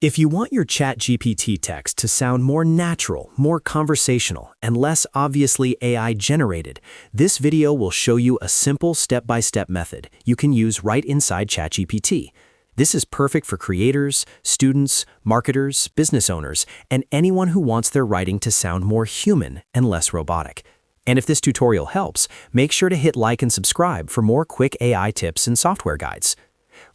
If you want your ChatGPT text to sound more natural, more conversational, and less obviously AI-generated, this video will show you a simple step-by-step method you can use right inside ChatGPT. This is perfect for creators, students, marketers, business owners, and anyone who wants their writing to sound more human and less robotic. And if this tutorial helps, make sure to hit like and subscribe for more quick AI tips and software guides.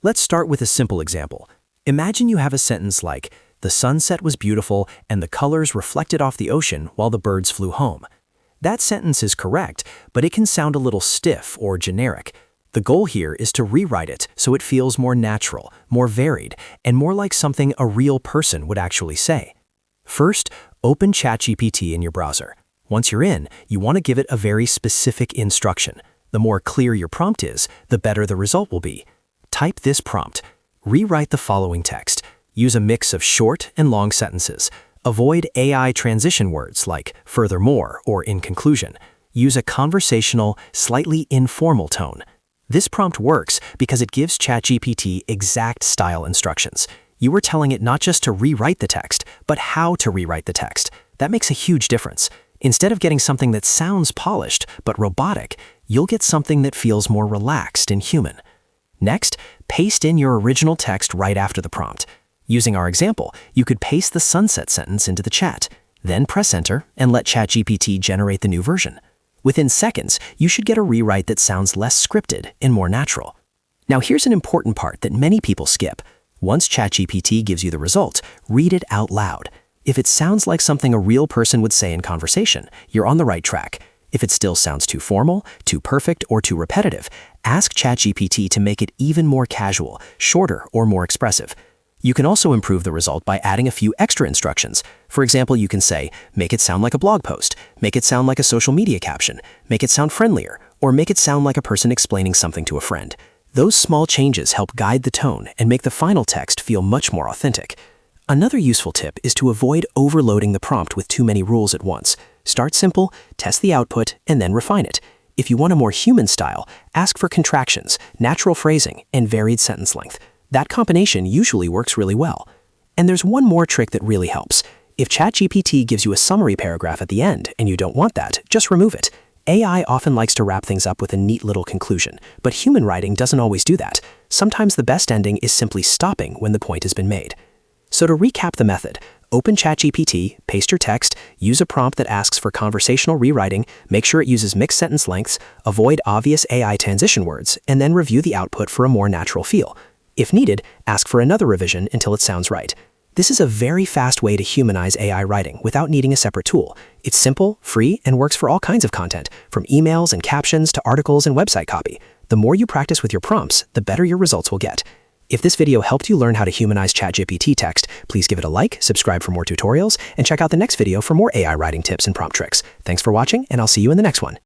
Let's start with a simple example. Imagine you have a sentence like, "The sunset was beautiful and the colors reflected off the ocean while the birds flew home." That sentence is correct, but it can sound a little stiff or generic. The goal here is to rewrite it so it feels more natural, more varied, and more like something a real person would actually say. First, open ChatGPT in your browser. Once you're in, you want to give it a very specific instruction. The more clear your prompt is, the better the result will be. Type this prompt. Rewrite the following text. Use a mix of short and long sentences. Avoid AI transition words like furthermore or in conclusion. Use a conversational, slightly informal tone. This prompt works because it gives ChatGPT exact style instructions. You are telling it not just to rewrite the text, but how to rewrite the text. That makes a huge difference. Instead of getting something that sounds polished but robotic, you'll get something that feels more relaxed and human. Next, paste in your original text right after the prompt. Using our example, you could paste the sunset sentence into the chat, then press enter and let ChatGPT generate the new version. Within seconds, you should get a rewrite that sounds less scripted and more natural. Now here's an important part that many people skip. Once ChatGPT gives you the result, read it out loud. If it sounds like something a real person would say in conversation, you're on the right track. If it still sounds too formal, too perfect, or too repetitive, ask ChatGPT to make it even more casual, shorter, or more expressive. You can also improve the result by adding a few extra instructions. For example, you can say, make it sound like a blog post, make it sound like a social media caption, make it sound friendlier, or make it sound like a person explaining something to a friend. Those small changes help guide the tone and make the final text feel much more authentic. Another useful tip is to avoid overloading the prompt with too many rules at once. Start simple, test the output, and then refine it. If you want a more human style, ask for contractions, natural phrasing, and varied sentence length. That combination usually works really well. And there's one more trick that really helps. If ChatGPT gives you a summary paragraph at the end and you don't want that, just remove it. AI often likes to wrap things up with a neat little conclusion, but human writing doesn't always do that. Sometimes the best ending is simply stopping when the point has been made. So to recap the method, open ChatGPT, paste your text, use a prompt that asks for conversational rewriting, make sure it uses mixed sentence lengths, avoid obvious AI transition words, and then review the output for a more natural feel. If needed, ask for another revision until it sounds right. This is a very fast way to humanize AI writing without needing a separate tool. It's simple, free, and works for all kinds of content, from emails and captions to articles and website copy. The more you practice with your prompts, the better your results will get. If this video helped you learn how to humanize ChatGPT text, please give it a like, subscribe for more tutorials, and check out the next video for more AI writing tips and prompt tricks. Thanks for watching, and I'll see you in the next one.